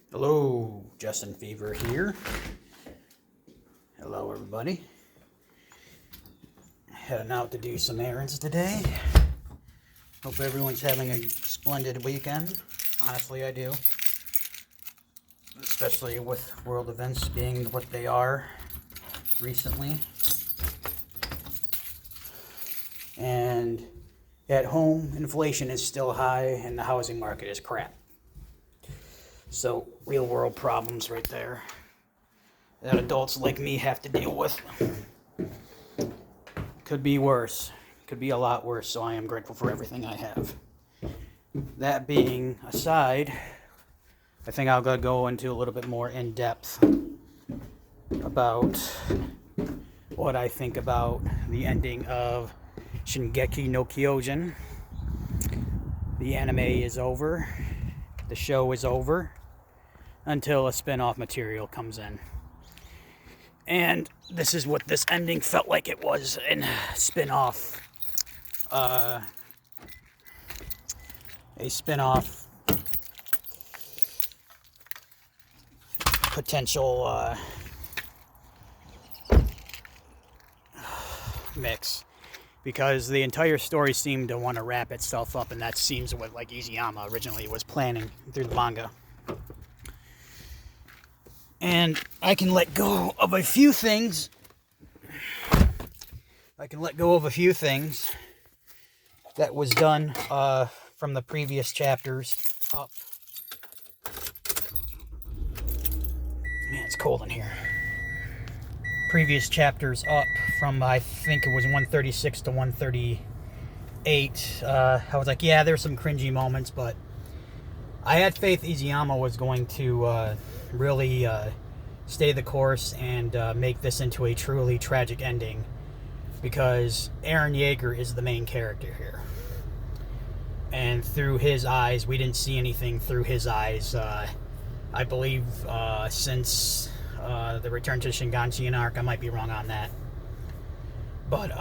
Hello, Justin Fever here. Hello, everybody. Heading out to do some errands today. Hope everyone's having a splendid weekend. Honestly, I do. Especially with world events being what they are recently. And at home, inflation is still high and the housing market is crap. So, real world problems right there that adults like me have to deal with. Could be worse. Could be a lot worse, so I am grateful for everything I have. That being aside, I think I'll go into a little bit more in depth about what I think about the ending of Shingeki no Kyojin. The anime is over. The show is over until a spin-off material comes in. And this is what this ending felt like it was in spin-off. A spin-off potential mix. Because the entire story seemed to want to wrap itself up, and that seems what like Izuyama originally was planning through the manga. And I can let go of a few things. That was done from the previous chapters up. Man, it's cold in here. Previous chapters up from, I think it was 136 to 138. I was like, yeah, there's some cringy moments, but I had faith Izuyama was going to really stay the course and make this into a truly tragic ending, because Eren Yeager is the main character here. And through his eyes, we didn't see anything through his eyes, I believe, since the Return to Shinganshina arc. I might be wrong on that. But,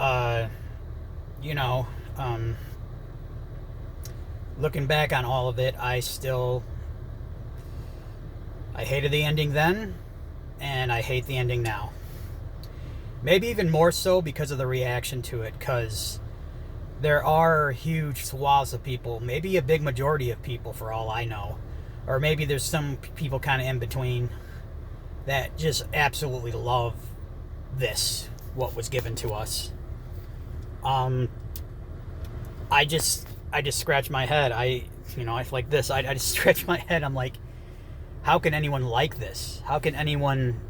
looking back on all of it, I hated the ending then, and I hate the ending now. Maybe even more so because of the reaction to it, because there are huge swaths of people, maybe a big majority of people for all I know, or maybe there's some people kind of in between that just absolutely love this, what was given to us. I just scratch my head. I like this. I just scratch my head. I'm like, how can anyone like this? How can anyone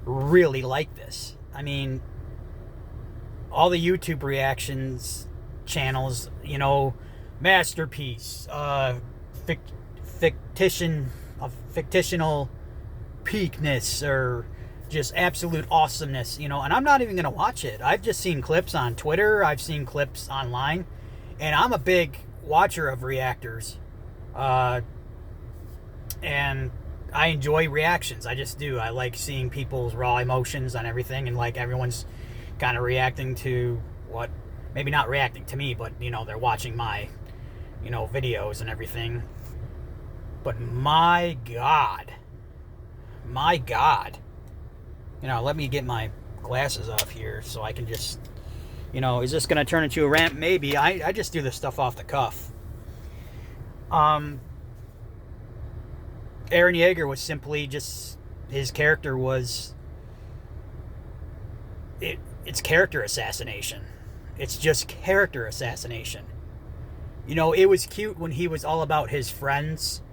really like this? I mean, all the YouTube reactions channels, masterpiece, fictional peakness, or just absolute awesomeness, and I'm not even gonna watch it. I've just seen clips on Twitter, I've seen clips online, and I'm a big watcher of reactors, and I enjoy reactions. I just do. I like seeing people's raw emotions on everything, and like everyone's kind of reacting to what, maybe not reacting to me, but they're watching my videos and everything. But my god, let me get my glasses off here so I can just, is this going to turn into a rant? Maybe. I just do this stuff off the cuff. Eren Yeager was simply just, his character was, it's character assassination. It's just character assassination. It was cute when he was all about his friends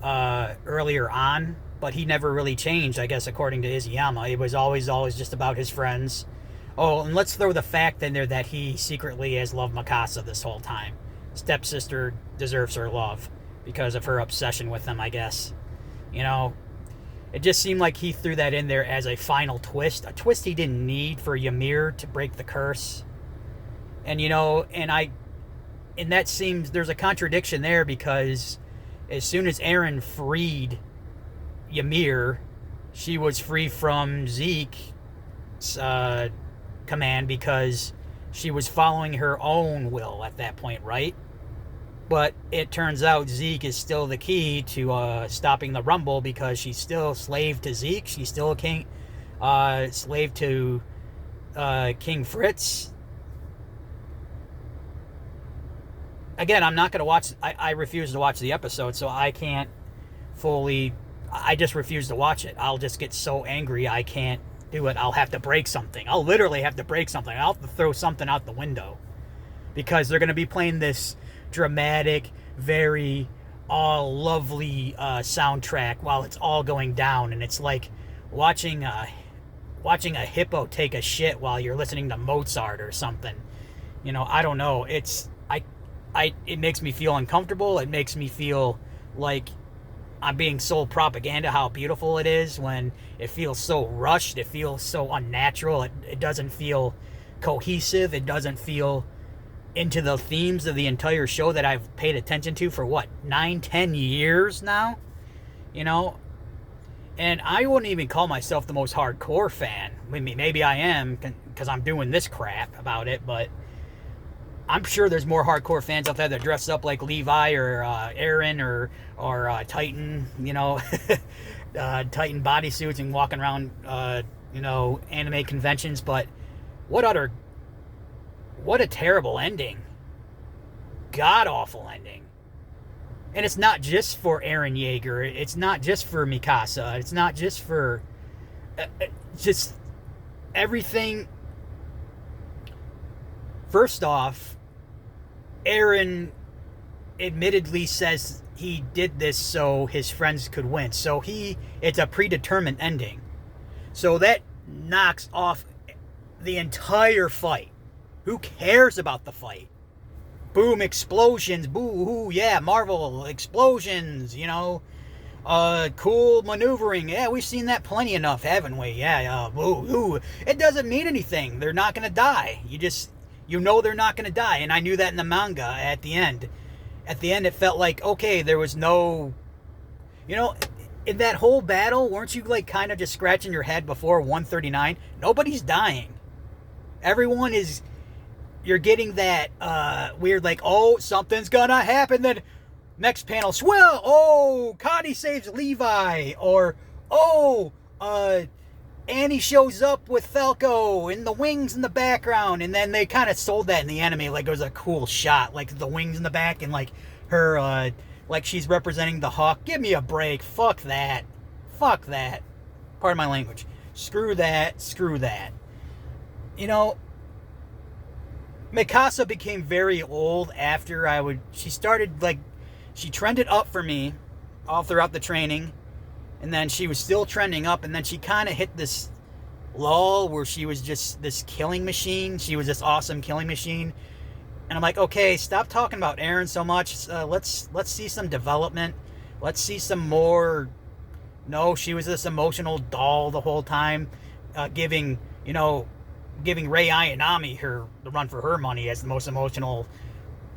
earlier on, but he never really changed, I guess, according to Izuyama. It was always just about his friends. Oh, and let's throw the fact in there that he secretly has loved Mikasa this whole time. Stepsister deserves her love because of her obsession with him, I guess. It just seemed like he threw that in there as a final twist. A twist he didn't need for Ymir to break the curse. And, and that seems, there's a contradiction there, because as soon as Eren freed Ymir, she was free from Zeke's command, because she was following her own will at that point, right? But it turns out Zeke is still the key to stopping the Rumble, because she's still slave to Zeke. She's still a king, slave to King Fritz. Again, I'm not going to watch. I refuse to watch the episode, so I can't fully. I just refuse to watch it. I'll just get so angry I can't do it. I'll have to break something. I'll literally have to break something. I'll have to throw something out the window, because they're going to be playing this dramatic, very lovely soundtrack while it's all going down, and it's like watching a hippo take a shit while you're listening to Mozart or something. You know, I don't know. It makes me feel uncomfortable. It makes me feel like I'm being sold propaganda how beautiful it is, when it feels so rushed. It feels so unnatural. It doesn't feel cohesive. It doesn't feel into the themes of the entire show that I've paid attention to for 9-10 years now, you know. And I wouldn't even call myself the most hardcore fan. I mean, maybe I am, because I'm doing this crap about it, but I'm sure there's more hardcore fans out there that dress up like Levi or Aaron or Titan, you know, Titan bodysuits and walking around, you know, anime conventions. But what a terrible ending. God-awful ending. And it's not just for Eren Yeager. It's not just for Mikasa. It's not just for... just everything. First off, Eren admittedly says he did this so his friends could win. So it's a predetermined ending. So that knocks off the entire fight. Who cares about the fight? Boom, explosions, boo-hoo, yeah, Marvel, explosions, you know. Cool maneuvering, yeah, we've seen that plenty enough, haven't we? Yeah, boo-hoo. It doesn't mean anything. They're not going to die. You know they're not going to die, and I knew that in the manga at the end. At the end, it felt like, okay, there was no... You know, in that whole battle, weren't you, like, kind of just scratching your head before 139? Nobody's dying. Everyone is... You're getting that weird, like, oh, something's gonna happen. Then next panel, swell. Oh, Connie saves Levi. Or, oh, Annie shows up with Falco in the wings in the background. And then they kind of sold that in the anime like it was a cool shot. Like the wings in the back and like her, like she's representing the hawk. Give me a break. Fuck that. Fuck that. Pardon my language. Screw that. Screw that. You know, Mikasa became very old after she started, like, she trended up for me all throughout the training, and then she was still trending up, and then she kind of hit this lull where she was just this killing machine. She was this awesome killing machine, and I'm like, okay, stop talking about Eren so much. Let's see some development. Let's see some more. No, she was this emotional doll the whole time, giving Rei Ayanami the run for her money as the most emotional,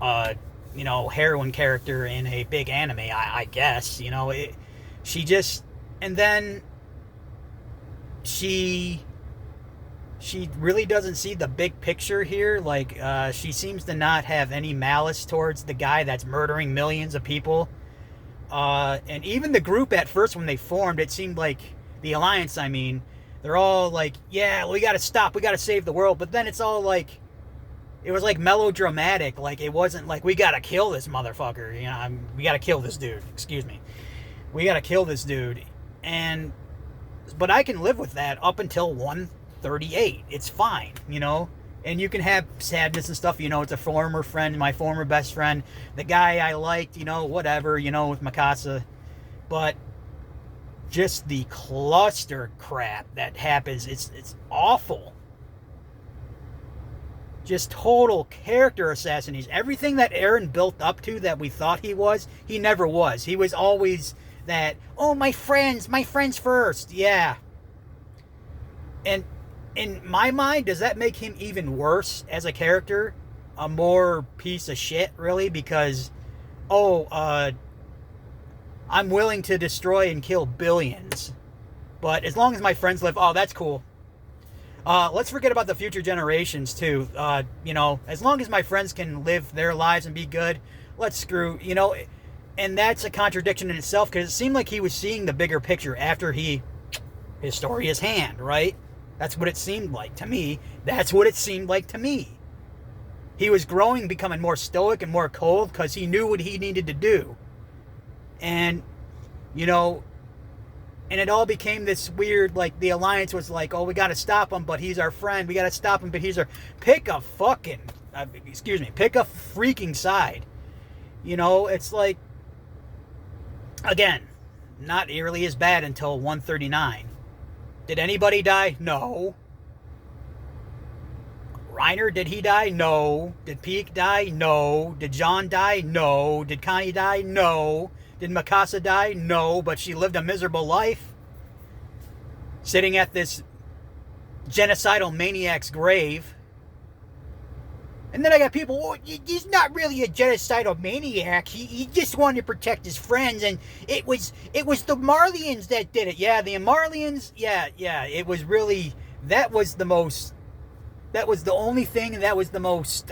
heroine character in a big anime, I guess. You know, and then she really doesn't see the big picture here. Like, she seems to not have any malice towards the guy that's murdering millions of people. And even the group at first when they formed, it seemed like, the Alliance, I mean, they're all like, yeah, we gotta stop, we gotta save the world. But then it's all like, it was like melodramatic. Like, it wasn't like, we gotta kill this motherfucker. You know, we gotta kill this dude. Excuse me. We gotta kill this dude. But I can live with that up until 138. It's fine, you know? And you can have sadness and stuff, you know, it's a former friend, my former best friend, the guy I liked, you know, whatever, you know, with Mikasa. But just the cluster crap that happens, it's awful. Just total character assassination. Everything that Eren built up to that we thought he never was. He was always that, oh, my friends first. Yeah. And in my mind, does that make him even worse as a character? A more piece of shit, really? Because, I'm willing to destroy and kill billions. But as long as my friends live, that's cool. Let's forget about the future generations, too. As long as my friends can live their lives and be good, let's screw, you know, and that's a contradiction in itself because it seemed like he was seeing the bigger picture after his story is hand, right? That's what it seemed like to me. That's what it seemed like to me. He was growing, becoming more stoic and more cold because he knew what he needed to do. And, you know, and it all became this weird, like, the alliance was like, oh, we got to stop him, but he's our friend. We got to stop him, but he's our... Pick a freaking side. You know, it's like, again, not nearly as bad until 139. Did anybody die? No. Reiner, did he die? No. Did Peake die? No. Did John die? No. Did Connie die? No. Did Mikasa die? No. But she lived a miserable life. Sitting at this genocidal maniac's grave. And then I got people, well, he's not really a genocidal maniac. He just wanted to protect his friends, and it was the Marlians that did it. Yeah, the Marlians, yeah, it was really, that was the only thing, and that was the most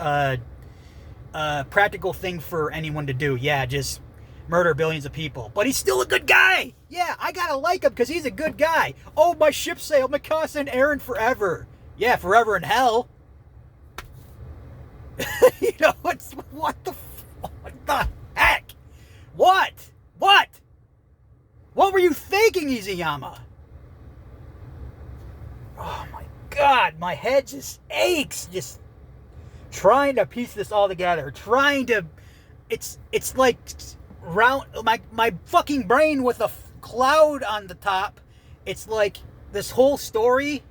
practical thing for anyone to do. Yeah, just murder billions of people. But he's still a good guy. Yeah, I gotta like him because he's a good guy. Oh, my ship sailed, Mikasa and Eren forever. Yeah, forever in hell. You know, what the heck? What were you thinking, Izayama? Oh my God, my head just aches, just trying to piece this all together, it's like round, my fucking brain with a cloud on the top. It's like this whole story,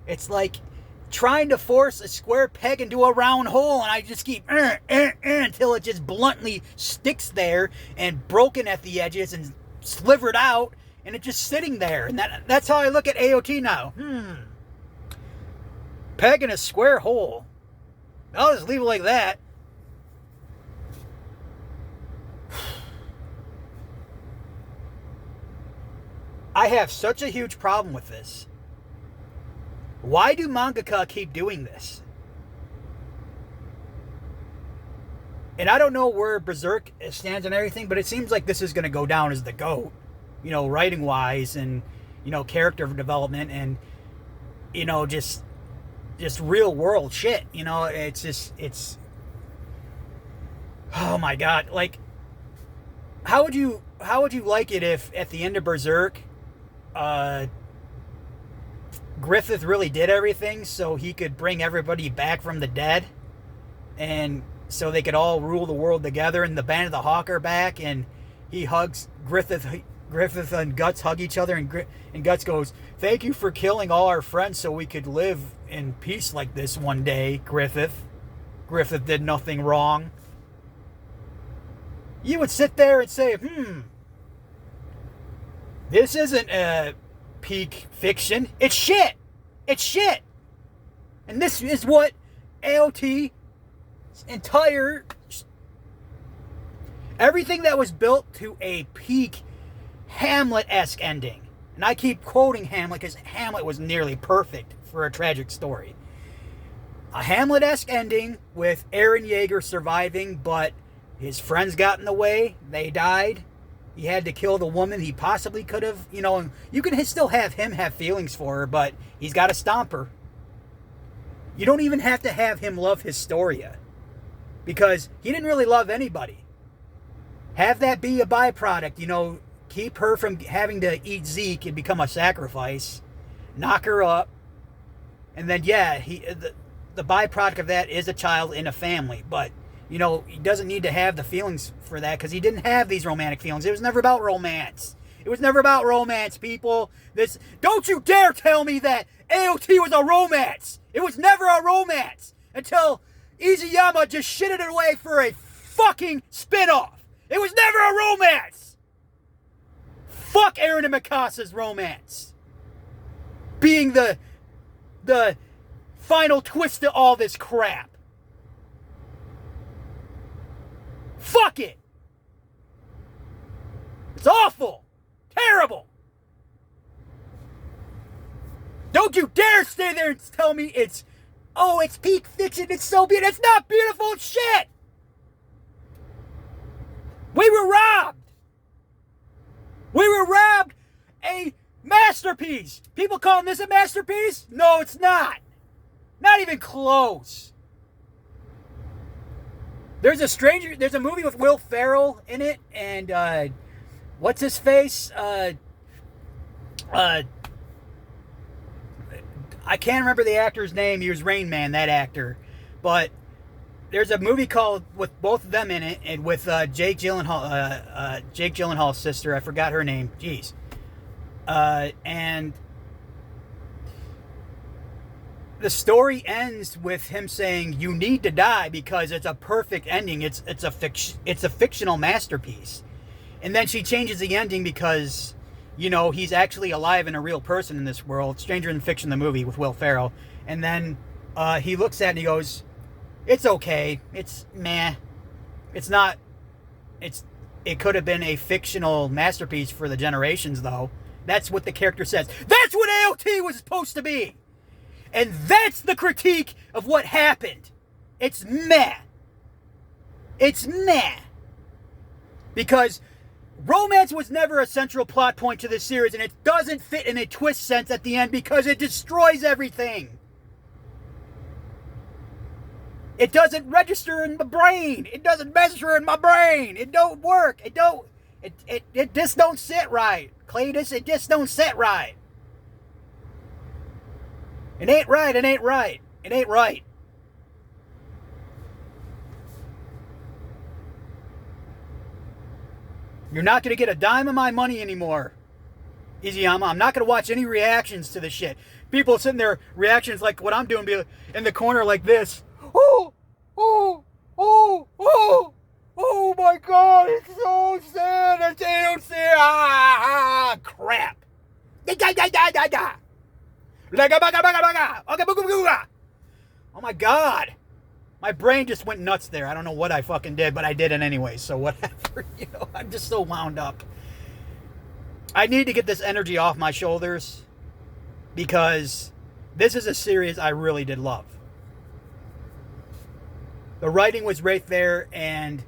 it's like trying to force a square peg into a round hole, and I just keep until it just bluntly sticks there and broken at the edges and slivered out, and it's just sitting there. And that's how I look at AOT now. Peg in a square hole. I'll just leave it like that. I have such a huge problem with this. Why do mangaka keep doing this? And I don't know where Berserk stands and everything, but it seems like this is going to go down as the GOAT. You know, writing-wise and, you know, character development and, you know, just real-world shit. You know, it's... Oh, my God. Like, how would you like it if, at the end of Berserk, Griffith really did everything so he could bring everybody back from the dead, and so they could all rule the world together, and the Band of the Hawk are back, and he hugs Griffith and Guts hug each other, and Guts goes, "Thank you for killing all our friends so we could live in peace like this one day, Griffith. Griffith did nothing wrong." You would sit there and say, this isn't peak fiction. It's shit. It's shit. And this is what AOT's entire... Everything that was built to a peak Hamlet-esque ending. And I keep quoting Hamlet because Hamlet was nearly perfect for a tragic story. A Hamlet-esque ending with Eren Yeager surviving, but his friends got in the way. They died. He had to kill the woman he possibly could have, you know, and you can still have him have feelings for her, but he's got to stomp her. You don't even have to have him love Historia, because he didn't really love anybody. Have that be a byproduct, you know, keep her from having to eat Zeke and become a sacrifice, knock her up, and then, yeah, the byproduct of that is a child in a family, but... You know, he doesn't need to have the feelings for that because he didn't have these romantic feelings. It was never about romance. It was never about romance, people. Don't you dare tell me that AOT was a romance. It was never a romance until Izayama just shitted it away for a fucking spin-off. It was never a romance. Fuck Eren and Mikasa's romance being the final twist to all this crap. Fuck it! It's awful! Terrible! Don't you dare stay there and tell me it's peak fiction, it's so beautiful. It's not beautiful, it's shit! We were robbed. We were robbed a masterpiece. People calling this a masterpiece? No, it's not. Not even close. There's a movie with Will Ferrell in it, and what's his face? I can't remember the actor's name. He was Rain Man, that actor. But there's a movie called with both of them in it, and with Jake Gyllenhaal's sister. I forgot her name. Jeez. And the story ends with him saying, "You need to die," because it's a perfect ending. It's a fictional masterpiece. And then she changes the ending because, you know, he's actually alive and a real person in this world. Stranger Than Fiction, the movie with Will Ferrell. And then he looks at it and he goes, "It's okay. It's meh. It's not. It could have been a fictional masterpiece for the generations, though." That's what the character says. That's what AOT was supposed to be. And that's the critique of what happened. It's meh. It's meh. Because romance was never a central plot point to this series, and it doesn't fit in a twist sense at the end because it destroys everything. It doesn't register in the brain. It doesn't measure in my brain. It don't work. It just don't sit right. Cletus, it just don't sit right. It ain't right. It ain't right. It ain't right. You're not going to get a dime of my money anymore, Izuyama. I'm not going to watch any reactions to this shit. People sitting there, reactions like what I'm doing, be in the corner like this. Oh my God, it's so sad. It's so sad. Crap. Oh my God. My brain just went nuts there. I don't know what I fucking did, but I did it anyway. So whatever, you know, I'm just so wound up. I need to get this energy off my shoulders because this is a series I really did love. The writing was right there, and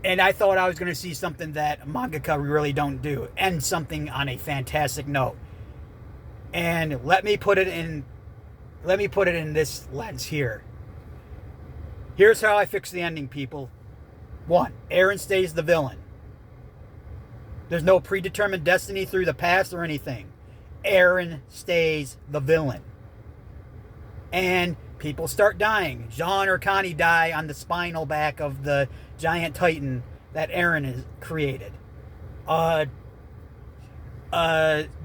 I thought I was going to see something that mangaka really don't do, and something on a fantastic note. And let me put it in this lens here. Here's how I fix the ending, people. 1, Eren stays the villain. There's no predetermined destiny through the past or anything. Eren stays the villain. And people start dying. Jean or Connie die on the spinal back of the giant titan that Eren has created.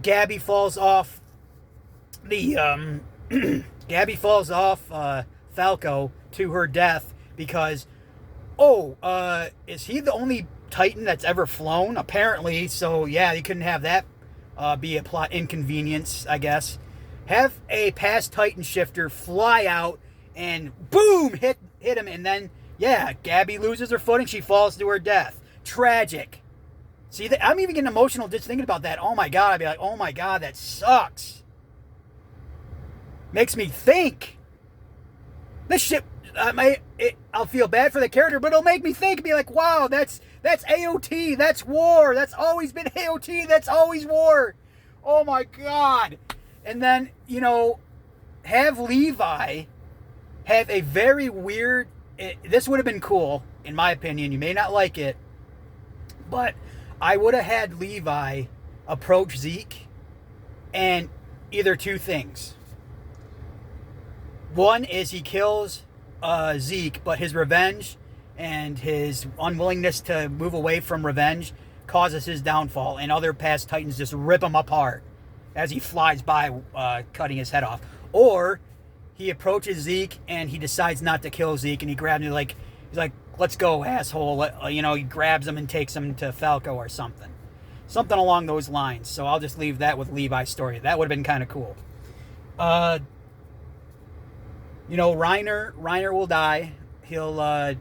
Gabby falls off Falco to her death because, is he the only Titan that's ever flown? Apparently, so yeah, you couldn't have that be a plot inconvenience, I guess. Have a past Titan shifter fly out and boom, hit him, and then, yeah, Gabby loses her footing, she falls to her death. Tragic. See, I'm even getting emotional just thinking about that. Oh my God, I'd be like, oh my God, that sucks. Makes me think. This shit, I'll feel bad for the character, but it'll make me think, be like, wow, that's AOT, that's war, that's always been AOT, that's always war. Oh my God. And then, you know, have Levi have a very weird, this would have been cool, in my opinion, you may not like it, but I would have had Levi approach Zeke and either two things. One is he kills Zeke, but his revenge and his unwillingness to move away from revenge causes his downfall, and other past Titans just rip him apart as he flies by, cutting his head off. Or he approaches Zeke and he decides not to kill Zeke, and he grabs him he's like, let's go, asshole. You know, he grabs him and takes him to Falco or something. Something along those lines. So I'll just leave that with Levi's story. That would have been kind of cool. You know, Reiner will die. He'll, I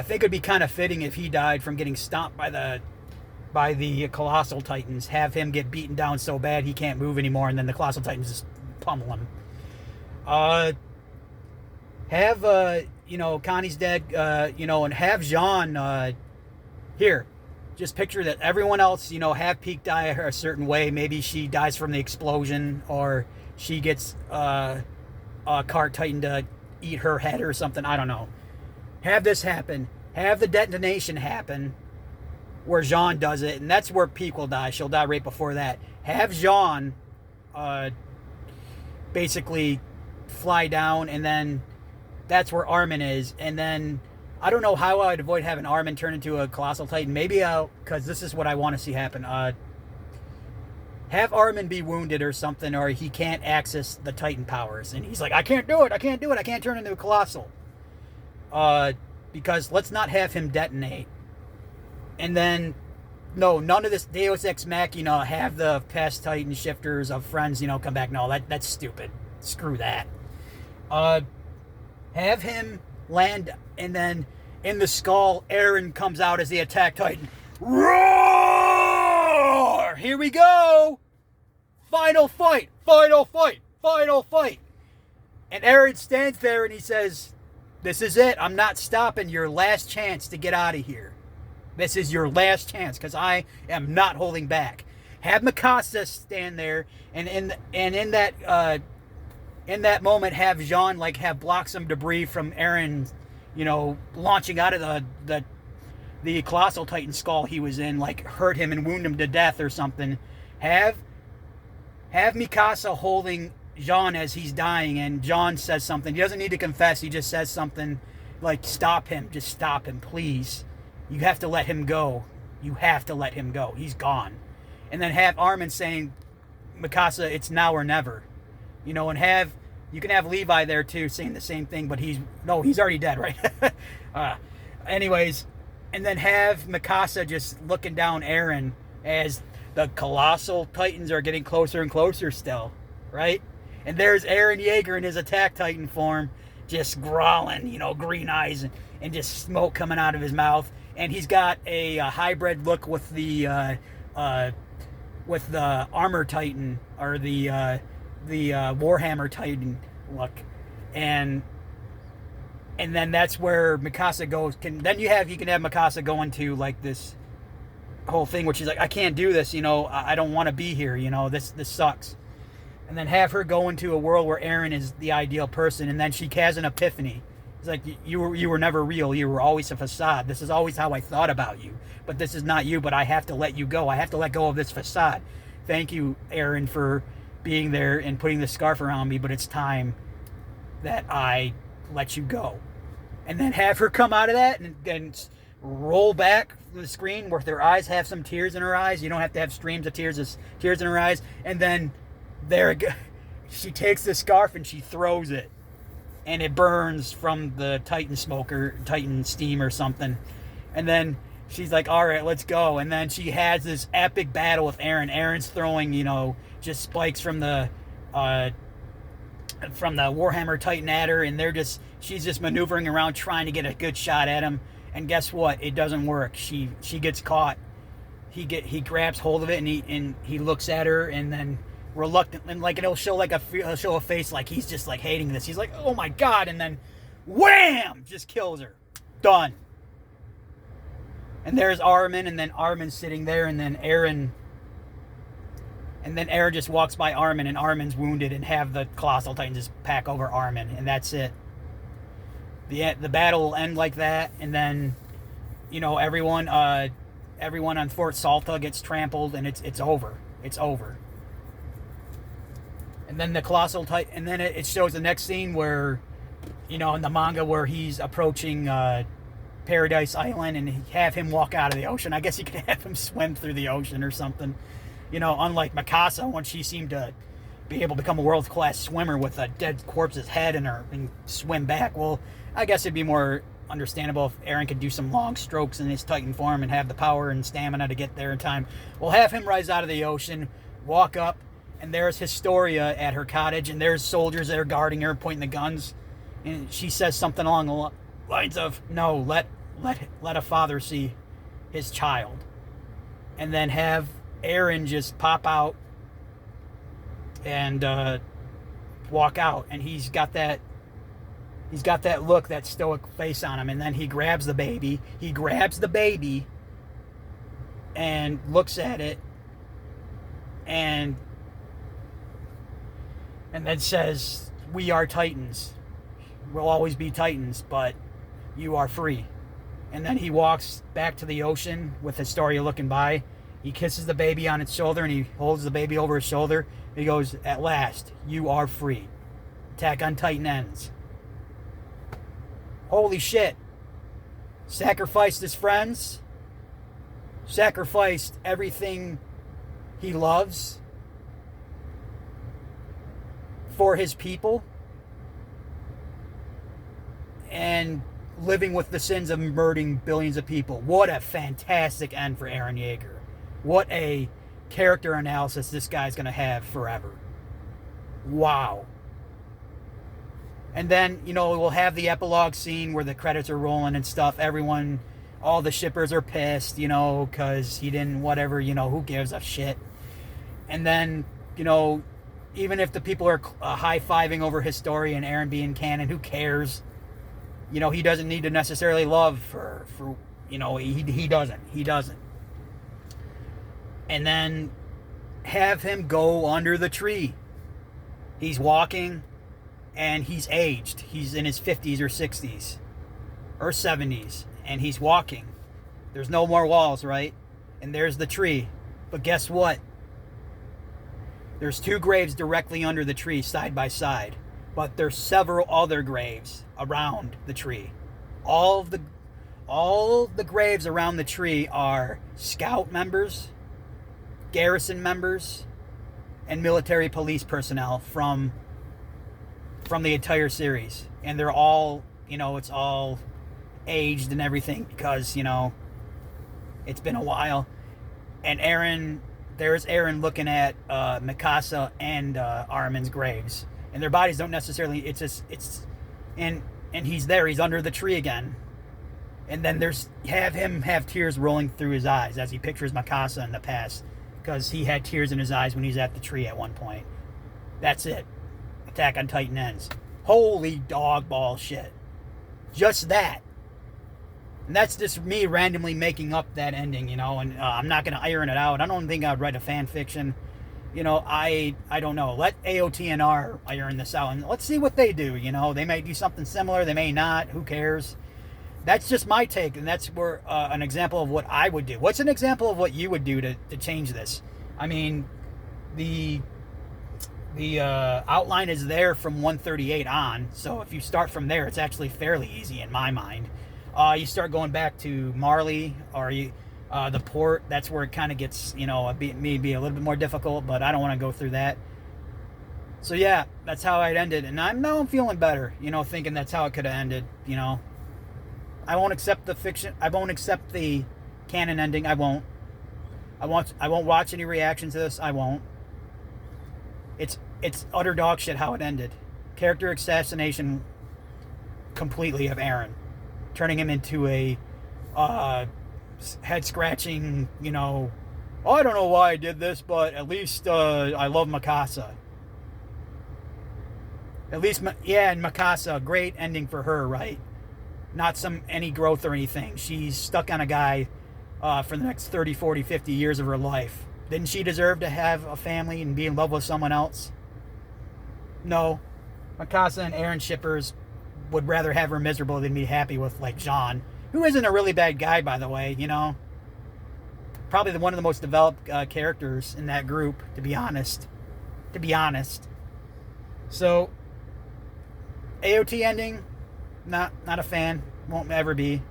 think it'd be kind of fitting if he died from getting stomped by the Colossal Titans. Have him get beaten down so bad he can't move anymore, and then the Colossal Titans just pummel him. Have have Connie's dead, and have Jean here. Just picture that everyone else, have Peak die a certain way. Maybe she dies from the explosion, or she gets a cart titan to eat her head or something. I don't know. Have this happen. Have the detonation happen where Jean does it, and that's where Peak will die. She'll die right before that. Have Jean basically fly down, and then that's where Armin is. And then I don't know how I'd avoid having Armin turn into a Colossal Titan. Maybe because this is what I want to see happen. Have Armin be wounded or something, or he can't access the Titan powers. And he's like, I can't do it, I can't turn into a Colossal. Because let's not have him detonate. And then, no, none of this Deus Ex Machina, have the past Titan shifters of friends, come back. No, that's stupid. Screw that. Have him land, and then in the skull, Eren comes out as the Attack Titan. Roar! Here we go! Final fight! Final fight! Final fight! And Eren stands there and he says, this is it. I'm not stopping. Your last chance to get out of here. This is your last chance, because I am not holding back. Have Mikasa stand there, and in that moment, have Jean have block some debris from Eren, launching out of the Colossal Titan skull he was in, hurt him and wound him to death or something. Have Mikasa holding Jean as he's dying, and Jean says something. He doesn't need to confess. He just says something like, stop him. Just stop him, please. You have to let him go. You have to let him go. He's gone. And then have Armin saying, Mikasa, it's now or never. And you can have Levi there too saying the same thing, but he's already dead, right? Anyways, and then have Mikasa just looking down Eren as the Colossal Titans are getting closer and closer still, right? And there's Eren Yeager in his Attack Titan form, just growling, green eyes and just smoke coming out of his mouth. And he's got a hybrid look with the Armor Titan, or the Warhammer Titan look, and then that's where Mikasa goes. You can have Mikasa go into this whole thing, which is like, I can't do this. I don't want to be here. This sucks. And then have her go into a world where Eren is the ideal person, and then she has an epiphany. It's like, you were never real. You were always a facade. This is always how I thought about you, but this is not you. But I have to let you go. I have to let go of this facade. Thank you, Eren, for being there and putting the scarf around me, but it's time that I let you go. And then have her come out of that and roll back from the screen where their eyes have some tears in her eyes. You don't have to have streams of tears, just tears in her eyes. And then she takes the scarf and she throws it, and it burns from the Titan steam or something. And then she's like, all right, let's go. And then she has this epic battle with Eren. Eren's throwing, just spikes from the Warhammer Titan at her, and she's just maneuvering around trying to get a good shot at him. And guess what? It doesn't work. She gets caught. He grabs hold of it, and he looks at her, and then reluctant, and it'll show a face like he's just hating this. He's like, oh my god, and then wham, just kills her. Done. And there's Armin, and then Armin's sitting there, and then Eren just walks by Armin, and Armin's wounded, and have the Colossal Titan just pack over Armin, and that's it. The battle will end like that, and then everyone on Fort Salta gets trampled, and it's over. It's over. And then the Colossal Titan, and then it shows the next scene where, in the manga, where he's approaching Paradise Island, and have him walk out of the ocean. I guess you could have him swim through the ocean or something. Unlike Mikasa, when she seemed to be able to become a world-class swimmer with a dead corpse's head in her and swim back. Well, I guess it'd be more understandable if Eren could do some long strokes in his Titan form and have the power and stamina to get there in time. We'll have him rise out of the ocean, walk up, and there's Historia at her cottage, and there's soldiers that are guarding her, pointing the guns. And she says something along the lines of, no, let a father see his child. And then have Eren just pop out and walk out, and he's got that He's got that look, that stoic face on him, and then he grabs the baby. He grabs the baby and looks at it and then says, "We are Titans. We'll always be Titans, but you are free." And then he walks back to the ocean with Astoria looking by. He kisses the baby on its shoulder, and he holds the baby over his shoulder. He goes, "At last, you are free. Attack on Titan ends." Holy shit. Sacrificed his friends. Sacrificed everything he loves for his people. And living with the sins of murdering billions of people. What a fantastic end for Eren Yeager. What a character analysis this guy's going to have forever. Wow. And then, we'll have the epilogue scene where the credits are rolling and stuff. Everyone, all the shippers are pissed, because he didn't, whatever, who gives a shit. And then, even if the people are high-fiving over his story and Eren being canon, who cares? He doesn't need to necessarily love for he doesn't. And then have him go under the tree. He's walking, and he's aged. He's in his 50s or 60s or 70s, and he's walking. There's no more walls, right? And there's the tree. But guess what? There's 2 graves directly under the tree, side by side. But there's several other graves around the tree. All the graves around the tree are scout members, garrison members, and military police personnel from the entire series. And they're all, it's all aged and everything because, it's been a while. And there's Eren looking at Mikasa and Armin's graves. And their bodies don't necessarily, and he's there, he's under the tree again. And then have tears rolling through his eyes as he pictures Mikasa in the past. Because he had tears in his eyes when he's at the tree at one point. That's it. Attack on Titan ends. Holy dog ball shit. Just that. And that's just me randomly making up that ending, and I'm not going to iron it out. I don't think I'd write a fan fiction. I don't know. Let AOTNR iron this out, and let's see what they do. They may do something similar. They may not. Who cares? That's just my take, and that's where an example of what I would do. What's an example of what you would do to change this? I mean, the outline is there from 138 on, so if you start from there, it's actually fairly easy in my mind. You start going back to Marley or the port. That's where it kind of gets, maybe a little bit more difficult, but I don't want to go through that. So yeah, that's how I'd ended, and I'm feeling better, thinking that's how it could have ended. I won't accept the fiction. I won't accept the canon ending. I won't watch any reaction to this. I won't. It's utter dog shit how it ended. Character assassination completely of Eren, turning him into a head scratching. I don't know why I did this, but at least I love Mikasa. At least, yeah, and Mikasa, great ending for her, right? Not any growth or anything. She's stuck on a guy for the next 30, 40, 50 years of her life. Didn't she deserve to have a family and be in love with someone else? No. Mikasa and Eren shippers would rather have her miserable than be happy with, like, Jean, who isn't a really bad guy, by the way, Probably one of the most developed characters in that group, to be honest. So, AOT ending, not a fan. Won't ever be.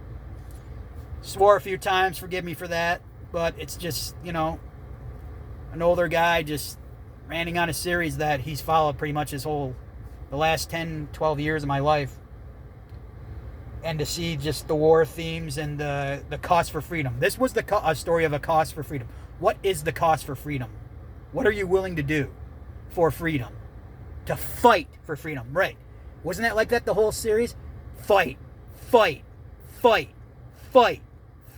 Swore a few times, forgive me for that. But it's just, an older guy just ranting on a series that he's followed pretty much the last 10, 12 years of my life. And to see just the war themes and the cost for freedom. This was a story of a cost for freedom. What is the cost for freedom? What are you willing to do for freedom? To fight for freedom, right? Wasn't that like that the whole series? Fight, fight, fight, fight,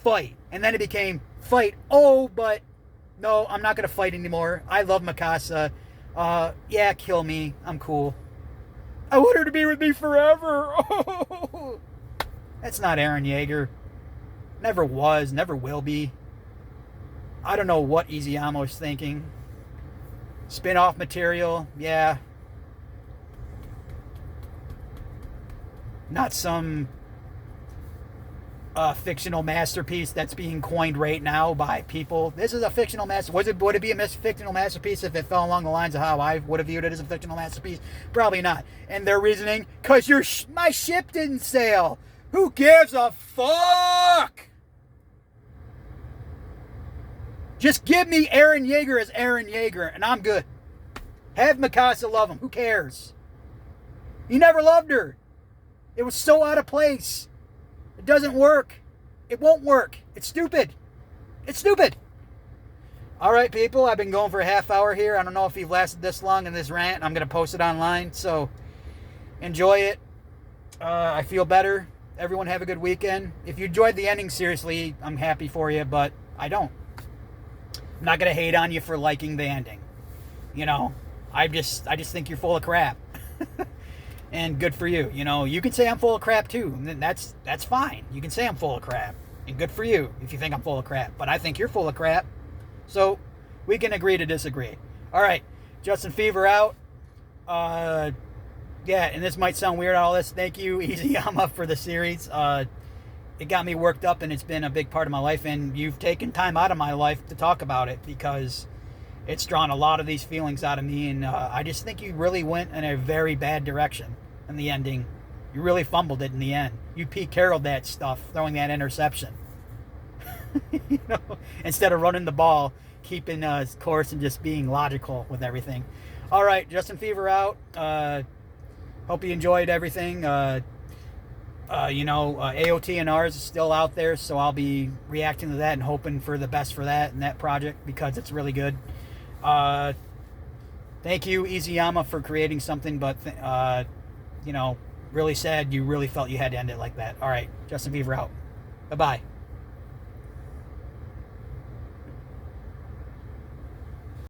fight. And then it became fight. Oh, but no, I'm not going to fight anymore. I love Mikasa. Yeah, kill me. I'm cool. I want her to be with me forever. That's not Eren Yeager. Never was, never will be. I don't know what Izuyama was thinking. Spin-off material, yeah. Not some fictional masterpiece that's being coined right now by people. This is a fictional masterpiece. Would it be a fictional masterpiece if it fell along the lines of how I would have viewed it as a fictional masterpiece? Probably not. And their reasoning, because my ship didn't sail. Who gives a fuck? Just give me Eren Yeager as Eren Yeager, and I'm good. Have Mikasa love him. Who cares? He never loved her. It was so out of place. It doesn't work. It won't work. It's stupid. It's stupid. All right, people. I've been going for a half hour here. I don't know if you've lasted this long in this rant. I'm going to post it online, so enjoy it. I feel better. Everyone have a good weekend. If you enjoyed the ending, seriously, I'm happy for you, but I don't. I'm not going to hate on you for liking the ending. You know, I just think you're full of crap. And good for you. You know, you can say I'm full of crap too. And that's fine. You can say I'm full of crap. And good for you if you think I'm full of crap. But I think you're full of crap. So we can agree to disagree. All right. Justin Fever out. Yeah, and this might sound weird, all this. Thank you, Izuyama, for the series. It got me worked up, and it's been a big part of my life. And you've taken time out of my life to talk about it because it's drawn a lot of these feelings out of me. And I just think you really went in a very bad direction in the ending. You really fumbled it in the end. You Pete Carrolled that stuff, throwing that interception. You know, instead of running the ball, keeping his course and just being logical with everything. All right, Justin Fever out. Hope you enjoyed everything. AOT and ours is still out there, so I'll be reacting to that and hoping for the best for that and that project because it's really good. Thank you, Izuyama, for creating something, but really sad you really felt you had to end it like that. All right, Justin Fever out. Bye-bye.